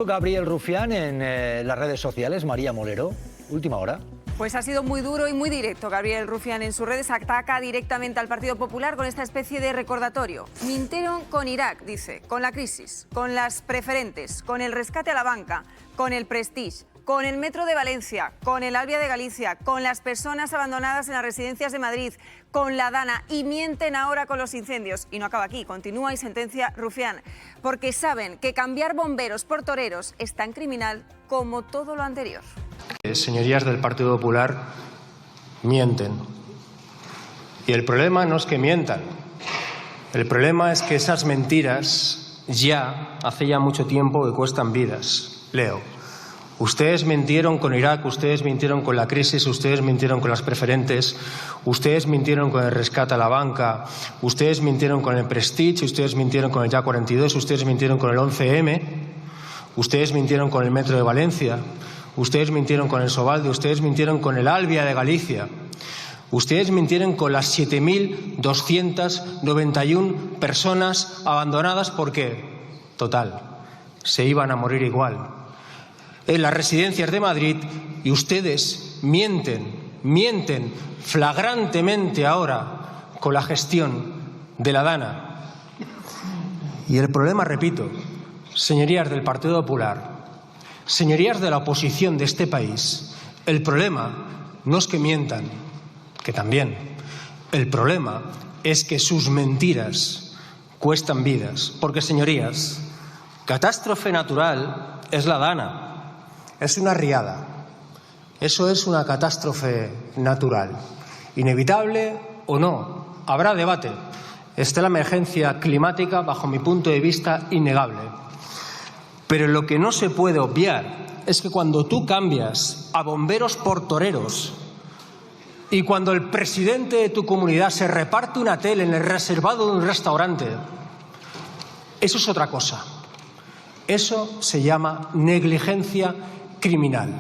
Gabriel Rufián en las redes sociales, María Molero, última hora. Pues ha sido muy duro y muy directo. Gabriel Rufián en sus redes ataca directamente al Partido Popular con esta especie de recordatorio. Mintieron con Irak, dice, con la crisis, con las preferentes, con el rescate a la banca, con el Prestige, con el Metro de Valencia, con el Alvia de Galicia, con las personas abandonadas en las residencias de Madrid, con la Dana, y mienten ahora con los incendios. Y no acaba aquí, continúa y sentencia Rufián, porque saben que cambiar bomberos por toreros es tan criminal como todo lo anterior. Señorías del Partido Popular, mienten. Y el problema no es que mientan. El problema es que esas mentiras hace ya mucho tiempo que cuestan vidas. Leo. Ustedes mintieron con Irak, ustedes mintieron con la crisis, ustedes mintieron con las preferentes, ustedes mintieron con el rescate a la banca, ustedes mintieron con el Prestige, ustedes mintieron con el YA 42, ustedes mintieron con el 11M, ustedes mintieron con el Metro de Valencia, ustedes mintieron con el Sovalde, ustedes mintieron con el Alvia de Galicia, ustedes mintieron con las 7.291 personas abandonadas porque, total, se iban a morir igual en las residencias de Madrid, y ustedes mienten flagrantemente ahora con la gestión de la Dana. Y el problema, repito, señorías del Partido Popular, señorías de la oposición de este país, el problema no es que mientan, que también, el problema es que sus mentiras cuestan vidas. Porque, señorías, catástrofe natural es la Dana. Es una riada. Eso es una catástrofe natural. Inevitable o no. Habrá debate. Está la emergencia climática, bajo mi punto de vista, innegable. Pero lo que no se puede obviar es que cuando tú cambias a bomberos por toreros y cuando el presidente de tu comunidad se reparte una tele en el reservado de un restaurante, eso es otra cosa. Eso se llama negligencia criminal.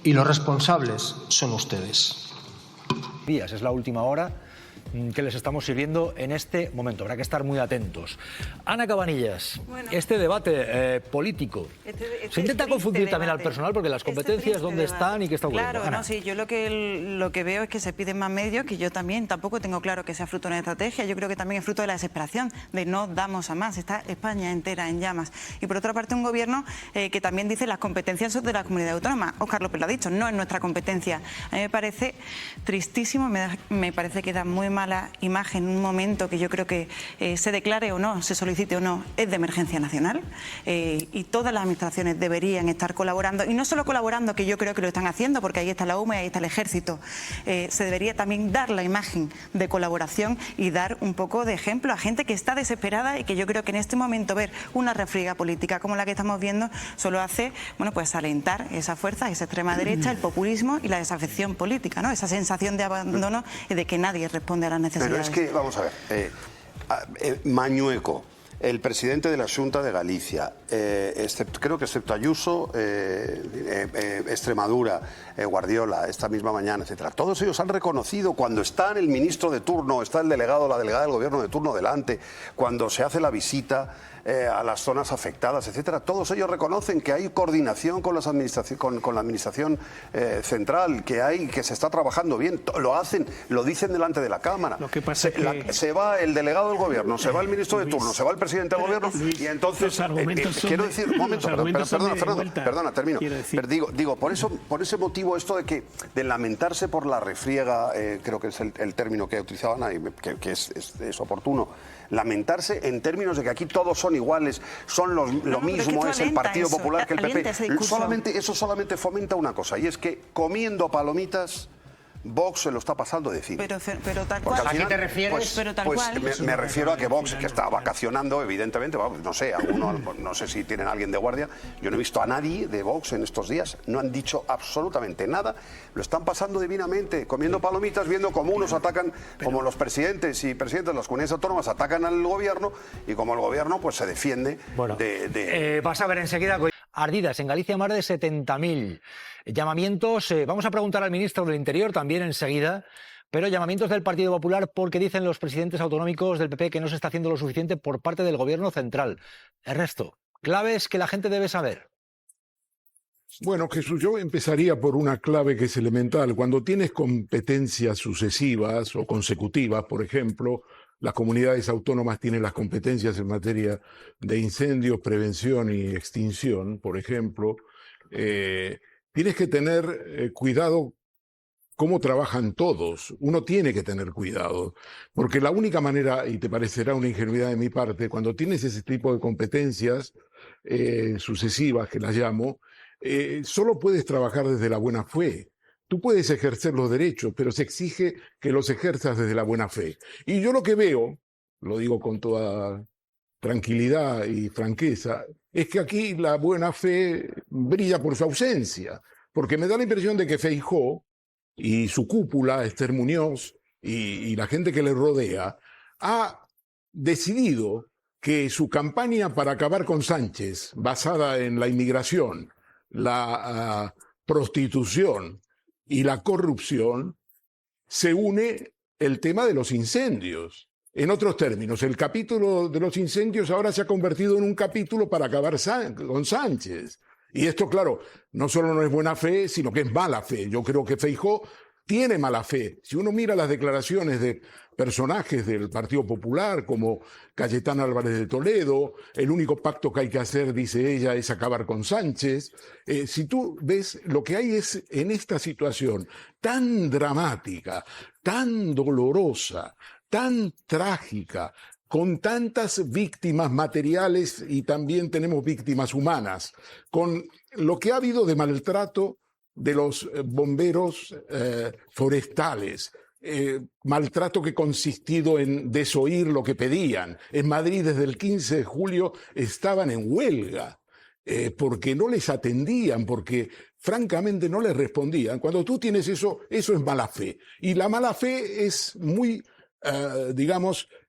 Y los responsables son ustedes. Es la última hora que les estamos sirviendo en este momento. Habrá que estar muy atentos. Ana Cabanillas, este debate político, se intenta confundir también al personal porque las competencias dónde están y qué está ocurriendo. Claro, no, sí, yo lo que veo es que se piden más medios, que yo también tampoco tengo claro que sea fruto de una estrategia. Yo creo que también es fruto de la desesperación, de no damos a más. Está España entera en llamas. Y por otra parte, un gobierno que también dice las competencias son de la comunidad autónoma. Óscar López lo ha dicho, no es nuestra competencia. A mí me parece tristísimo, me parece que da muy mala imagen en un momento que yo creo que se declare o no, se solicite o no, es de emergencia nacional, y todas las administraciones deberían estar colaborando, y no solo colaborando, que yo creo que lo están haciendo, porque ahí está la UME, ahí está el Ejército. Se debería también dar la imagen de colaboración y dar un poco de ejemplo a gente que está desesperada, y que yo creo que en este momento ver una refriega política como la que estamos viendo solo hace, bueno, pues alentar esa fuerza, esa extrema derecha, el populismo y la desafección política, ¿no? Esa sensación de abandono y de que nadie responde a las necesidades. Pero es que, vamos a ver, Mañueco, el presidente de la Xunta de Galicia, creo que excepto Ayuso, Extremadura, Guardiola, esta misma mañana, etcétera, todos ellos han reconocido, cuando está el ministro de turno, está el delegado o la delegada del gobierno de turno delante, cuando se hace la visita a las zonas afectadas, etcétera, todos ellos reconocen que hay coordinación con la administración central, que se está trabajando bien, lo hacen, lo dicen delante de la Cámara. Lo que pasa es que se va el delegado del gobierno, se va el ministro de turno, se va el presidente del gobierno, y entonces quiero decir, un momento, perdona, termino. Pero digo, por ese motivo, esto de lamentarse por la refriega, creo que es el término que utilizaba Ana, que es oportuno. Lamentarse en términos de que aquí todos son iguales, son lo mismo, es el Partido Popular que el PP. Eso solamente fomenta una cosa, y es que comiendo palomitas, Vox se lo está pasando de cine. Pero tal cual. ¿A qué te refieres? Me refiero a que Vox, que está vacacionando, evidentemente, no sé, no sé si tienen a alguien de guardia, yo no he visto a nadie de Vox en estos días, no han dicho absolutamente nada, lo están pasando divinamente, comiendo palomitas, viendo cómo unos atacan, como los presidentes y presidentes de las comunidades autónomas atacan al gobierno, y como el gobierno pues se defiende vas a ver enseguida. Ardidas en Galicia más de 70.000 llamamientos. Vamos a preguntar al ministro del Interior también enseguida, pero llamamientos del Partido Popular porque dicen los presidentes autonómicos del PP que no se está haciendo lo suficiente por parte del Gobierno central. Ernesto, Claves que la gente debe saber. Bueno, Jesús, yo empezaría por una clave que es elemental. Cuando tienes competencias sucesivas o consecutivas, por ejemplo, las comunidades autónomas tienen las competencias en materia de incendios, prevención y extinción, por ejemplo, tienes que tener cuidado cómo trabajan todos. Uno tiene que tener cuidado, porque la única manera, y te parecerá una ingenuidad de mi parte, cuando tienes ese tipo de competencias sucesivas, que las llamo, solo puedes trabajar desde la buena fe. Tú puedes ejercer los derechos, pero se exige que los ejerzas desde la buena fe. Y yo lo que veo, lo digo con toda tranquilidad y franqueza, es que aquí la buena fe brilla por su ausencia, porque me da la impresión de que Feijóo y su cúpula, Esther Muñoz y la gente que le rodea, ha decidido que su campaña para acabar con Sánchez, basada en la inmigración, la prostitución y la corrupción, se une el tema de los incendios. En otros términos, el capítulo de los incendios ahora se ha convertido en un capítulo para acabar con Sánchez. Y esto, claro, no solo no es buena fe, sino que es mala fe. Yo creo que Feijóo tiene mala fe. Si uno mira las declaraciones de personajes del Partido Popular, como Cayetana Álvarez de Toledo, el único pacto que hay que hacer, dice ella, es acabar con Sánchez. Si tú ves, lo que hay es, en esta situación tan dramática, tan dolorosa, tan trágica, con tantas víctimas materiales y también tenemos víctimas humanas, con lo que ha habido de maltrato de los bomberos forestales, maltrato que ha consistido en desoír lo que pedían. En Madrid desde el 15 de julio estaban en huelga porque no les atendían, porque francamente no les respondían. Cuando tú tienes eso, eso es mala fe. Y la mala fe es muy...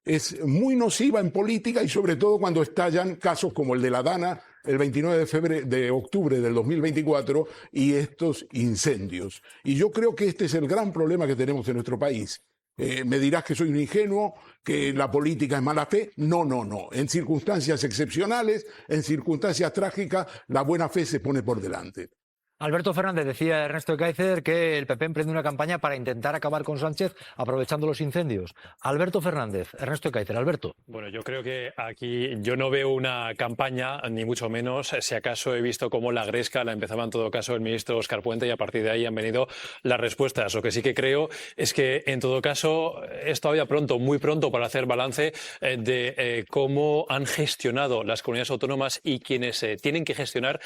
es muy nociva en política y sobre todo cuando estallan casos como el de la Dana el 29 de octubre del 2024 y estos incendios. Y yo creo que este es el gran problema que tenemos en nuestro país. Me dirás que soy un ingenuo, que la política es mala fe. No, no, no. En circunstancias excepcionales, en circunstancias trágicas, la buena fe se pone por delante. Alberto Fernández, decía Ernesto Ekaizer que el PP emprende una campaña para intentar acabar con Sánchez aprovechando los incendios. Alberto Fernández, Ernesto Ekaizer. Alberto. Bueno, yo creo que aquí yo no veo una campaña, ni mucho menos. Si acaso he visto cómo la gresca la empezaba en todo caso el ministro Óscar Puente y a partir de ahí han venido las respuestas. Lo que sí que creo es que en todo caso es todavía pronto, muy pronto para hacer balance de cómo han gestionado las comunidades autónomas y quienes tienen que gestionar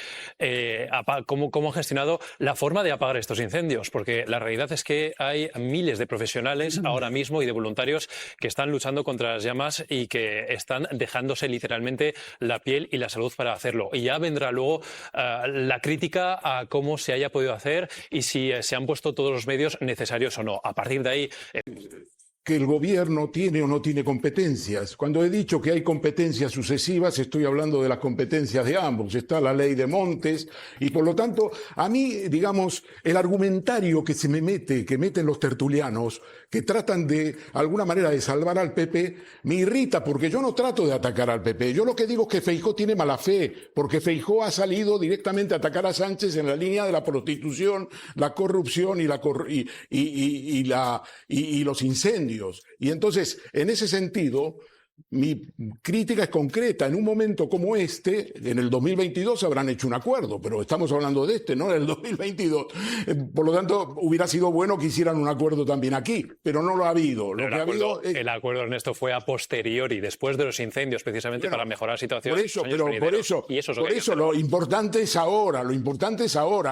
cómo han gestionado la forma de apagar estos incendios, porque la realidad es que hay miles de profesionales ahora mismo y de voluntarios que están luchando contra las llamas y que están dejándose literalmente la piel y la salud para hacerlo. Y ya vendrá luego la crítica a cómo se haya podido hacer y si se han puesto todos los medios necesarios o no. A partir de ahí... que el gobierno tiene o no tiene competencias. Cuando he dicho que hay competencias sucesivas, estoy hablando de las competencias de ambos. Está la ley de Montes y, por lo tanto, a mí, digamos, el argumentario que se me mete, que meten los tertulianos, que tratan de alguna manera de salvar al PP, me irrita porque yo no trato de atacar al PP. Yo lo que digo es que Feijóo tiene mala fe, porque Feijóo ha salido directamente a atacar a Sánchez en la línea de la prostitución, la corrupción y los incendios. Y entonces, en ese sentido, mi crítica es concreta. En un momento como este, en el 2022 habrán hecho un acuerdo, pero estamos hablando de este, no del 2022. Por lo tanto, hubiera sido bueno que hicieran un acuerdo también aquí, pero no lo ha habido. El acuerdo, Ernesto, fue a posteriori, después de los incendios, precisamente para mejorar la situación. Por eso lo importante es ahora,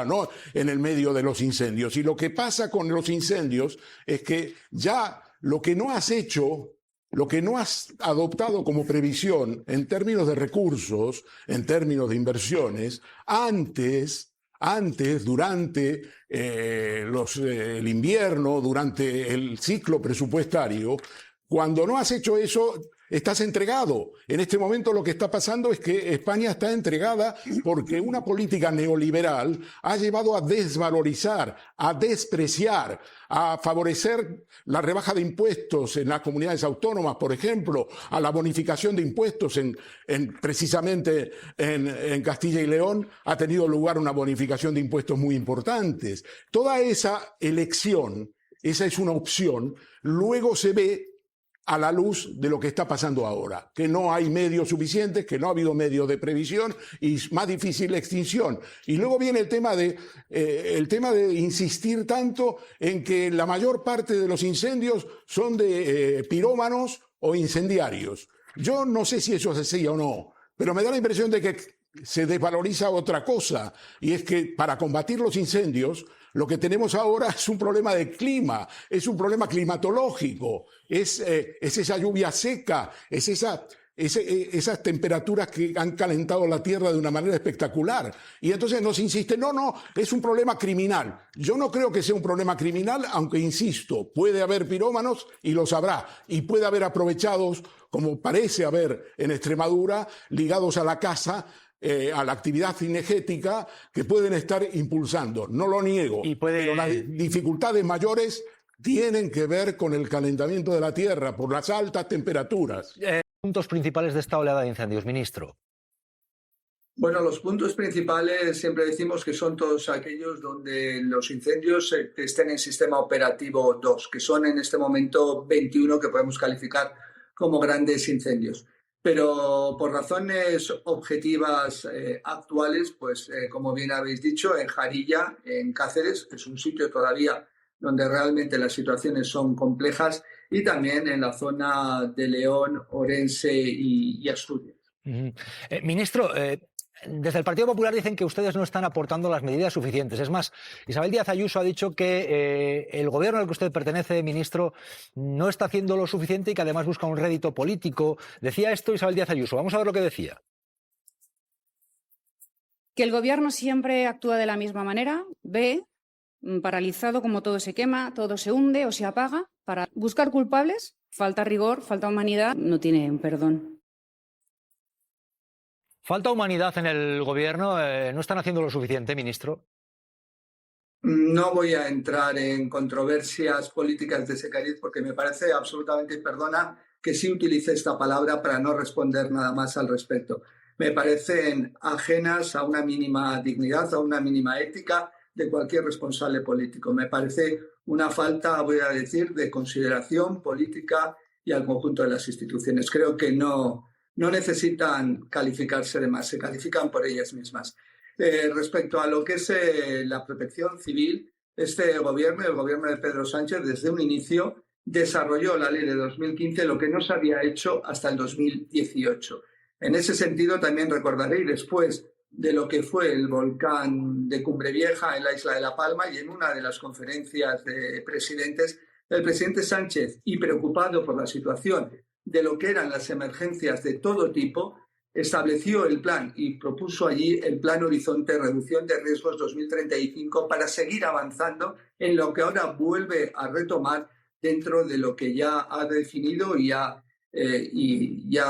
¿no? En el medio de los incendios. Y lo que pasa con los incendios es que ya lo que no has hecho, lo que no has adoptado como previsión en términos de recursos, en términos de inversiones, antes, durante el invierno, durante el ciclo presupuestario, cuando no has hecho eso, Estás entregado. En este momento lo que está pasando es que España está entregada porque una política neoliberal ha llevado a desvalorizar, a despreciar, a favorecer la rebaja de impuestos en las comunidades autónomas, por ejemplo, a la bonificación de impuestos precisamente en Castilla y León ha tenido lugar una bonificación de impuestos muy importantes. Toda esa elección, esa es una opción, luego se ve a la luz de lo que está pasando ahora, que no hay medios suficientes, que no ha habido medios de previsión y es más difícil la extinción. Y luego viene el tema de insistir tanto en que la mayor parte de los incendios son de pirómanos o incendiarios. Yo no sé si eso es así o no, pero me da la impresión de que se desvaloriza otra cosa, y es que para combatir los incendios lo que tenemos ahora es un problema de clima, es un problema climatológico, es esa lluvia seca, es esas temperaturas que han calentado la tierra de una manera espectacular. Y entonces nos insisten, no, es un problema criminal. Yo no creo que sea un problema criminal, aunque insisto, puede haber pirómanos y los habrá, y puede haber aprovechados, como parece haber en Extremadura, ligados a la caza, a la actividad cinegética, que pueden estar impulsando. No lo niego, pero las dificultades mayores tienen que ver con el calentamiento de la tierra por las altas temperaturas. Puntos principales de esta oleada de incendios, ministro. Bueno, los puntos principales siempre decimos que son todos aquellos donde los incendios estén en sistema operativo 2, que son en este momento 21 que podemos calificar como grandes incendios. Pero por razones objetivas actuales, pues como bien habéis dicho, en Jarilla, en Cáceres, que es un sitio todavía donde realmente las situaciones son complejas, y también en la zona de León, Orense y Asturias. Ministro, desde el Partido Popular dicen que ustedes no están aportando las medidas suficientes. Es más, Isabel Díaz Ayuso ha dicho que el gobierno al que usted pertenece, ministro, no está haciendo lo suficiente y que además busca un rédito político. Decía esto Isabel Díaz Ayuso. Vamos a ver lo que decía. Que el gobierno siempre actúa de la misma manera, ve paralizado como todo se quema, todo se hunde o se apaga. Para buscar culpables, falta rigor, falta humanidad, no tiene perdón. ¿Falta humanidad en el gobierno? ¿No están haciendo lo suficiente, ministro? No voy a entrar en controversias políticas de ese cariz porque me parece absolutamente, perdona, que sí utilice esta palabra para no responder nada más al respecto. Me parecen ajenas a una mínima dignidad, a una mínima ética de cualquier responsable político. Me parece una falta, voy a decir, de consideración política y al conjunto de las instituciones. Creo que no necesitan calificarse de más, se califican por ellas mismas. Respecto a lo que es la protección civil, este gobierno, el gobierno de Pedro Sánchez, desde un inicio desarrolló la ley de 2015, lo que no se había hecho hasta el 2018. En ese sentido, también recordaréis, después de lo que fue el volcán de Cumbre Vieja en la isla de La Palma, y en una de las conferencias de presidentes, el presidente Sánchez, y preocupado por la situación de lo que eran las emergencias de todo tipo, estableció el plan y propuso allí el Plan Horizonte Reducción de Riesgos 2035 para seguir avanzando en lo que ahora vuelve a retomar dentro de lo que ya ha definido y ha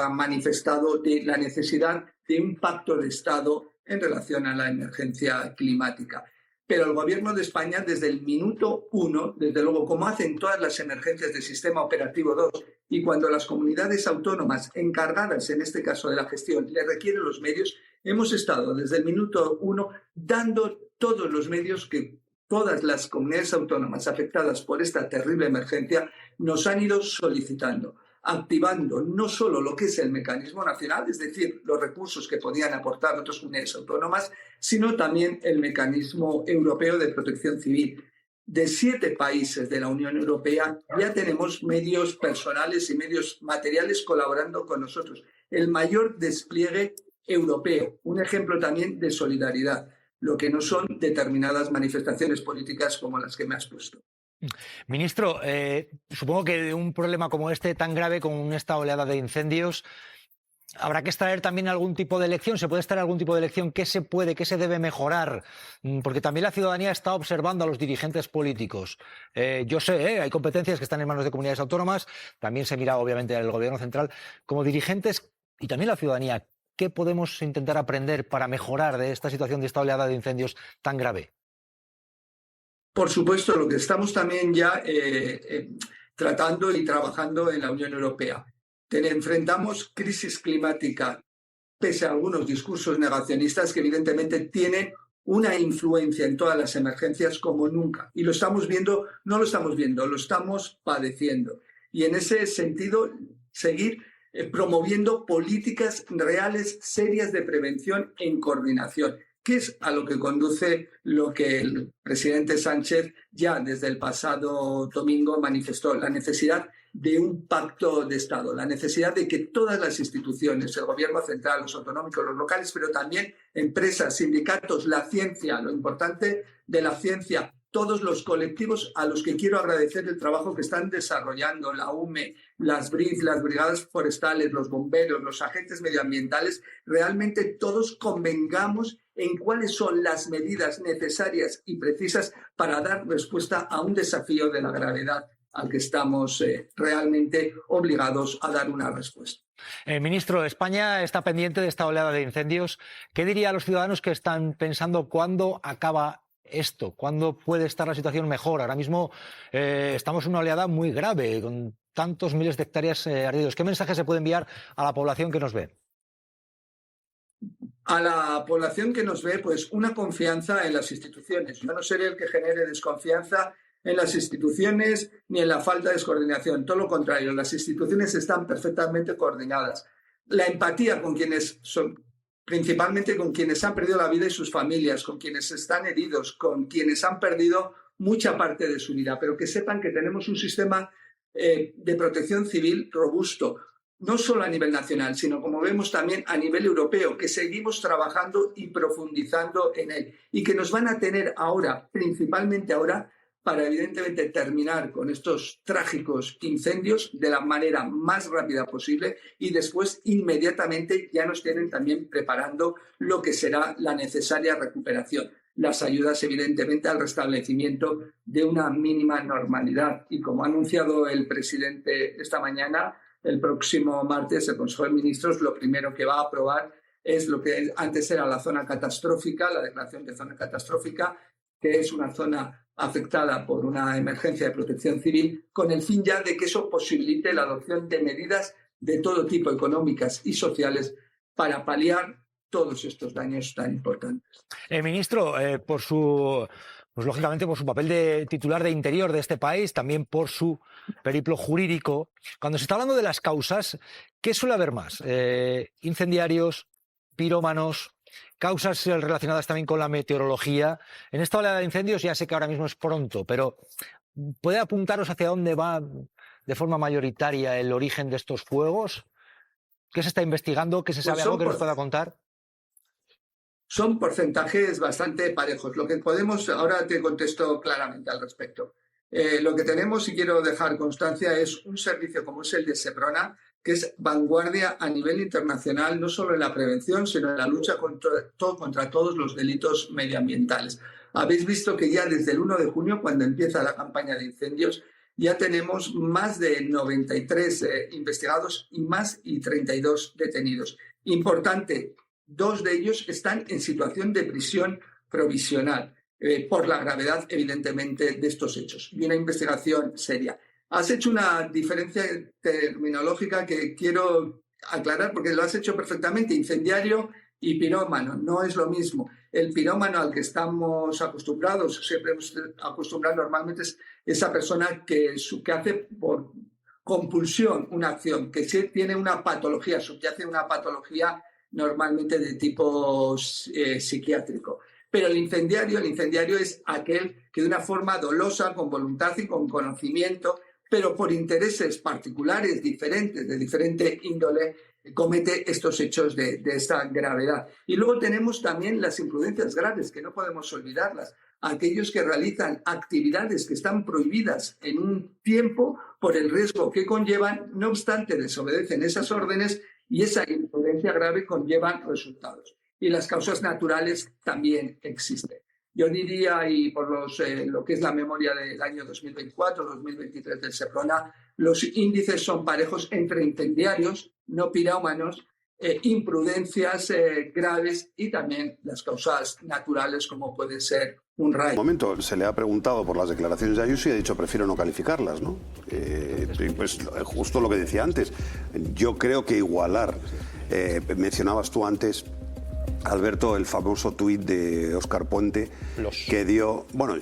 manifestado de la necesidad de un pacto de Estado en relación a la emergencia climática. Pero el Gobierno de España, desde el minuto 1, desde luego, como hacen todas las emergencias del Sistema Operativo 2, y cuando las comunidades autónomas encargadas, en este caso de la gestión, le requieren los medios, hemos estado desde el minuto 1 dando todos los medios que todas las comunidades autónomas afectadas por esta terrible emergencia nos han ido solicitando, activando no solo lo que es el mecanismo nacional, es decir, los recursos que podían aportar otras comunidades autónomas, sino también el mecanismo europeo de protección civil. De 7 países de la Unión Europea ya tenemos medios personales y medios materiales colaborando con nosotros. El mayor despliegue europeo, un ejemplo también de solidaridad, lo que no son determinadas manifestaciones políticas como las que me has puesto. Ministro, supongo que de un problema como este tan grave, con esta oleada de incendios, Habrá que extraer también algún tipo de lección, se puede extraer algún tipo de lección, qué se puede, qué se debe mejorar, porque también la ciudadanía está observando a los dirigentes políticos. Yo sé, hay competencias que están en manos de comunidades autónomas, también se mira obviamente al gobierno central, como dirigentes y también la ciudadanía, ¿qué podemos intentar aprender para mejorar de esta situación, de esta oleada de incendios tan grave? Por supuesto, lo que estamos también ya tratando y trabajando en la Unión Europea. Enfrentamos crisis climática, pese a algunos discursos negacionistas que evidentemente tienen una influencia en todas las emergencias como nunca. Y lo estamos viendo, no lo estamos viendo, lo estamos padeciendo. Y en ese sentido, seguir promoviendo políticas reales, serias de prevención en coordinación, que es a lo que conduce lo que el presidente Sánchez ya desde el pasado domingo manifestó, la necesidad de un pacto de Estado, la necesidad de que todas las instituciones, el gobierno central, los autonómicos, los locales, pero también empresas, sindicatos, la ciencia, lo importante de la ciencia, todos los colectivos a los que quiero agradecer el trabajo que están desarrollando, la UME, las BRIF, las brigadas forestales, los bomberos, los agentes medioambientales, realmente todos convengamos en cuáles son las medidas necesarias y precisas para dar respuesta a un desafío de la gravedad al que estamos realmente obligados a dar una respuesta. Ministro, España está pendiente de esta oleada de incendios. ¿Qué diría a los ciudadanos que están pensando cuándo acaba esto? ¿Cuándo puede estar la situación mejor? Ahora mismo estamos en una oleada muy grave, con tantos miles de hectáreas ardidos. ¿Qué mensaje se puede enviar a la población que nos ve? A la población que nos ve, pues una confianza en las instituciones. Yo no seré el que genere desconfianza en las instituciones ni en la falta de coordinación. Todo lo contrario, las instituciones están perfectamente coordinadas. La empatía con quienes son, principalmente con quienes han perdido la vida y sus familias, con quienes están heridos, con quienes han perdido mucha parte de su vida, pero que sepan que tenemos un sistema de protección civil robusto, no solo a nivel nacional, sino como vemos también a nivel europeo, que seguimos trabajando y profundizando en él y que nos van a tener ahora, principalmente ahora, para evidentemente terminar con estos trágicos incendios de la manera más rápida posible y después inmediatamente ya nos tienen también preparando lo que será la necesaria recuperación. Las ayudas evidentemente al restablecimiento de una mínima normalidad y como ha anunciado el presidente esta mañana, el próximo martes el Consejo de Ministros lo primero que va a aprobar es lo que antes era la zona catastrófica, la declaración de zona catastrófica, que es una zona afectada por una emergencia de protección civil, con el fin ya de que eso posibilite la adopción de medidas de todo tipo, económicas y sociales, para paliar todos estos daños tan importantes. Ministro, lógicamente por su papel de titular de Interior de este país, también por su periplo jurídico, cuando se está hablando de las causas, ¿qué suele haber más? Incendiarios, pirómanos, causas relacionadas también con la meteorología. En esta oleada de incendios ya sé que ahora mismo es pronto, pero ¿puede apuntaros hacia dónde va de forma mayoritaria el origen de estos fuegos? ¿Qué se está investigando? ¿Qué se sabe algo que nos pueda contar? Son porcentajes bastante parejos. Lo que podemos, ahora te contesto claramente al respecto. Lo que tenemos, y quiero dejar constancia, es un servicio como es el de Seprona, que es vanguardia a nivel internacional, no solo en la prevención, sino en la lucha contra todos los delitos medioambientales. Habéis visto que ya desde el 1 de junio, cuando empieza la campaña de incendios, ya tenemos más de 93 investigados y 32 detenidos. Importante, 2 de ellos están en situación de prisión provisional por la gravedad, evidentemente, de estos hechos y una investigación seria. Has hecho una diferencia terminológica que quiero aclarar porque lo has hecho perfectamente. Incendiario y pirómano no es lo mismo. El pirómano al que estamos acostumbrados, siempre hemos acostumbrado normalmente, es esa persona que hace por compulsión una acción, que tiene una patología, subyace una patología normalmente de tipo psiquiátrico. Pero el incendiario es aquel que de una forma dolosa, con voluntad y con conocimiento, pero por intereses particulares diferentes, de diferente índole, comete estos hechos de esta gravedad. Y luego tenemos también las imprudencias graves, que no podemos olvidarlas. Aquellos que realizan actividades que están prohibidas en un tiempo por el riesgo que conllevan, no obstante desobedecen esas órdenes y esa imprudencia grave conlleva resultados. Y las causas naturales también existen. Yo diría, y por lo que es la memoria del año 2024-2023 del Seprona, los índices son parejos entre incendiarios, no pirómanos, imprudencias graves y también las causas naturales, como puede ser un rayo. En un momento se le ha preguntado por las declaraciones de Ayuso y ha dicho prefiero no calificarlas, ¿no? Pues justo lo que decía antes. Yo creo que igualar, mencionabas tú antes, Alberto, el famoso tuit de Óscar Puente que dio, bueno,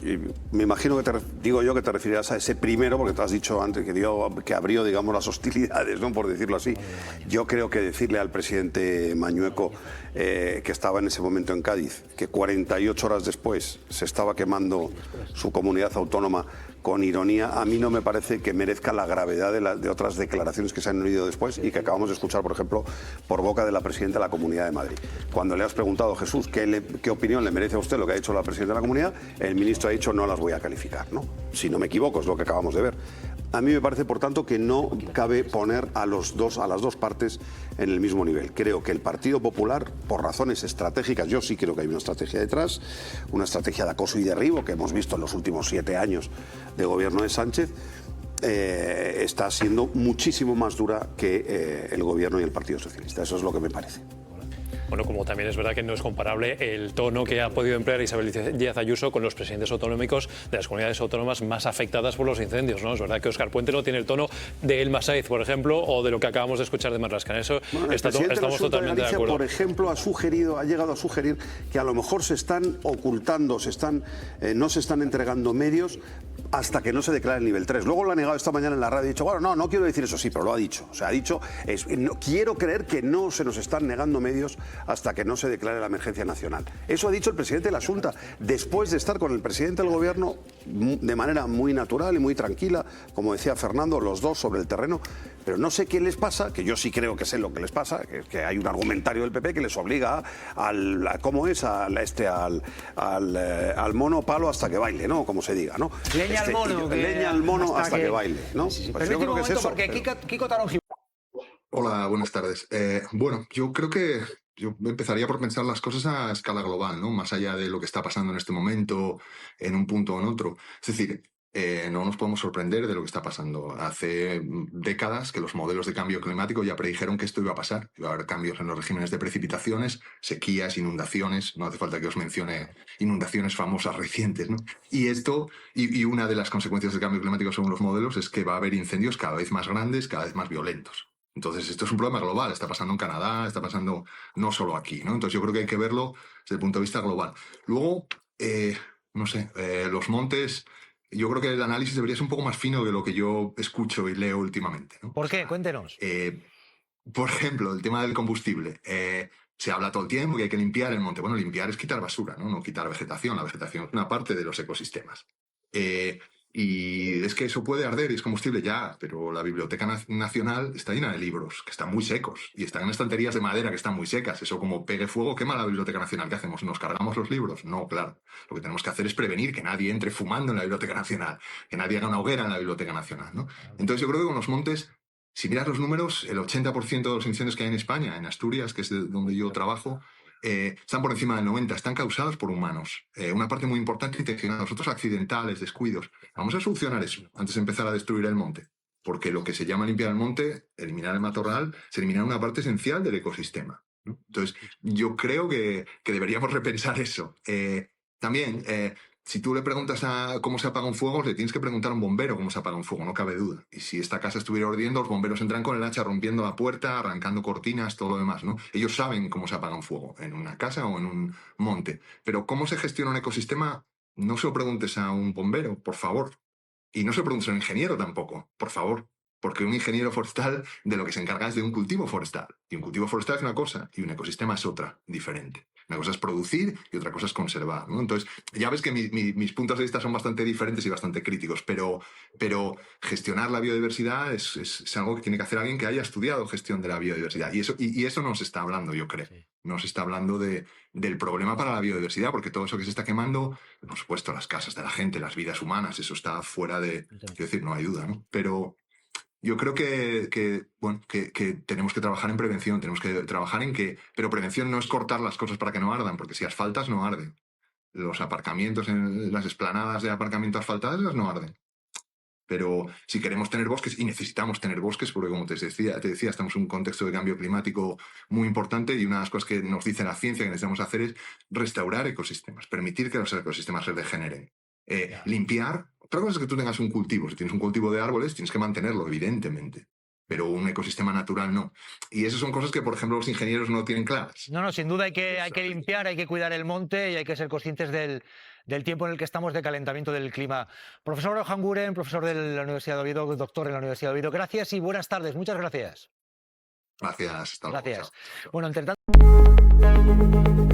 me imagino que que te referirás a ese primero, porque te has dicho antes que abrió, digamos, las hostilidades, ¿no?, por decirlo así. Yo creo que decirle al presidente Mañueco, que estaba en ese momento en Cádiz, que 48 horas después se estaba quemando su comunidad autónoma, con ironía, a mí no me parece que merezca la gravedad de otras declaraciones que se han oído después y que acabamos de escuchar, por ejemplo, por boca de la presidenta de la Comunidad de Madrid. Cuando le has preguntado, Jesús, ¿qué opinión le merece a usted lo que ha dicho la presidenta de la Comunidad?, el ministro ha dicho no las voy a calificar, ¿no? Si no me equivoco, es lo que acabamos de ver. A mí me parece, por tanto, que no cabe poner a las dos partes en el mismo nivel. Creo que el Partido Popular, por razones estratégicas, yo sí creo que hay una estrategia detrás, una estrategia de acoso y derribo que hemos visto en los últimos 7 años de gobierno de Sánchez, está siendo muchísimo más dura que el gobierno y el Partido Socialista. Eso es lo que me parece. Bueno, como también es verdad que no es comparable el tono que ha podido emplear Isabel Díaz Ayuso con los presidentes autonómicos de las comunidades autónomas más afectadas por los incendios, ¿no? Es verdad que Óscar Puente no tiene el tono de Elma Saiz, por ejemplo, o de lo que acabamos de escuchar de Marlaska. En eso estamos totalmente de acuerdo. Por ejemplo, ha llegado a sugerir que a lo mejor se están ocultando, no se están entregando medios hasta que no se declare el nivel 3. Luego lo ha negado esta mañana en la radio y ha dicho, bueno, no quiero decir eso, sí, pero lo ha dicho. O sea, ha dicho, quiero creer que no se nos están negando medios hasta que no se declare la emergencia nacional. Eso ha dicho el presidente de la Xunta, después de estar con el presidente del gobierno de manera muy natural y muy tranquila, como decía Fernando, los dos sobre el terreno. Pero no sé qué les pasa, que yo sí creo que sé lo que les pasa, que hay un argumentario del PP que les obliga al mono palo hasta que baile, ¿no? Como se diga, ¿no? Leña al mono. Leña al mono hasta que baile, ¿no? Pues yo creo que es eso. Porque Kiko Taronji... Hola, buenas tardes. Bueno, yo creo que yo empezaría por pensar las cosas a escala global, ¿no? Más allá de lo que está pasando en este momento, en un punto o en otro. Es decir, no nos podemos sorprender de lo que está pasando. Hace décadas que los modelos de cambio climático ya predijeron que esto iba a pasar. Iba a haber cambios en los regímenes de precipitaciones, sequías, inundaciones. No hace falta que os mencione inundaciones famosas recientes, ¿no? Y esto, y una de las consecuencias del cambio climático según los modelos es que va a haber incendios cada vez más grandes, cada vez más violentos. Entonces, esto es un problema global. Está pasando en Canadá, está pasando no solo aquí, ¿no? Entonces, yo creo que hay que verlo desde el punto de vista global. Luego, no sé, los montes... Yo creo que el análisis debería ser un poco más fino de lo que yo escucho y leo últimamente, ¿no? ¿Por qué? Cuéntenos. Por ejemplo, el tema del combustible. Se habla todo el tiempo que hay que limpiar el monte. Bueno, limpiar es quitar basura, ¿no? No quitar vegetación. La vegetación es una parte de los ecosistemas. Y es que eso puede arder y es combustible ya, pero la Biblioteca Nacional está llena de libros que están muy secos y están en estanterías de madera que están muy secas. Eso como pegue fuego, quema la Biblioteca Nacional. ¿Qué hacemos? ¿Nos cargamos los libros? No, claro. Lo que tenemos que hacer es prevenir que nadie entre fumando en la Biblioteca Nacional, que nadie haga una hoguera en la Biblioteca Nacional, ¿no? Entonces yo creo que con los montes, si miras los números, el 80% de los incendios que hay en España, en Asturias, que es donde yo trabajo, están por encima del 90%, están causados por humanos. Una parte muy importante intencionada, otros accidentales, descuidos. Vamos a solucionar eso antes de empezar a destruir el monte. Porque lo que se llama limpiar el monte, eliminar el matorral, es eliminar una parte esencial del ecosistema, ¿no? Entonces, yo creo que deberíamos repensar eso. También, si tú le preguntas a cómo se apaga un fuego, le tienes que preguntar a un bombero cómo se apaga un fuego, no cabe duda. Y si esta casa estuviera ardiendo, los bomberos entran con el hacha rompiendo la puerta, arrancando cortinas, todo lo demás, ¿no? Ellos saben cómo se apaga un fuego, en una casa o en un monte. Pero cómo se gestiona un ecosistema, no se lo preguntes a un bombero, por favor. Y no se lo preguntes a un ingeniero tampoco, por favor. Porque un ingeniero forestal de lo que se encarga es de un cultivo forestal. Y un cultivo forestal es una cosa y un ecosistema es otra, diferente. Una cosa es producir y otra cosa es conservar, ¿no? Entonces, ya ves que mis puntos de vista son bastante diferentes y bastante críticos, pero gestionar la biodiversidad es algo que tiene que hacer alguien que haya estudiado gestión de la biodiversidad. Y eso no se está hablando, yo creo. No se está hablando del problema para la biodiversidad, porque todo eso que se está quemando, por supuesto, las casas de la gente, las vidas humanas, eso está fuera de... Quiero decir, no hay duda, ¿no? Pero yo creo que tenemos que trabajar en prevención, tenemos que trabajar en que... Pero prevención no es cortar las cosas para que no ardan, porque si asfaltas no arden. Los aparcamientos, las esplanadas de aparcamiento asfaltadas, esas no arden. Pero si queremos tener bosques, y necesitamos tener bosques, porque como te decía, estamos en un contexto de cambio climático muy importante y una de las cosas que nos dice la ciencia que necesitamos hacer es restaurar ecosistemas, permitir que los ecosistemas se regeneren. Limpiar. Otra cosa es que tú tengas un cultivo. Si tienes un cultivo de árboles, tienes que mantenerlo, evidentemente. Pero un ecosistema natural no. Y esas son cosas que, por ejemplo, los ingenieros no tienen claras. No, sin duda hay que limpiar, hay que cuidar el monte y hay que ser conscientes del tiempo en el que estamos de calentamiento del clima. Profesor Ojanguren, profesor de la Universidad de Oviedo, doctor en la Universidad de Oviedo, gracias y buenas tardes. Muchas gracias. Gracias. Hasta luego. Gracias. Bueno, entre tanto...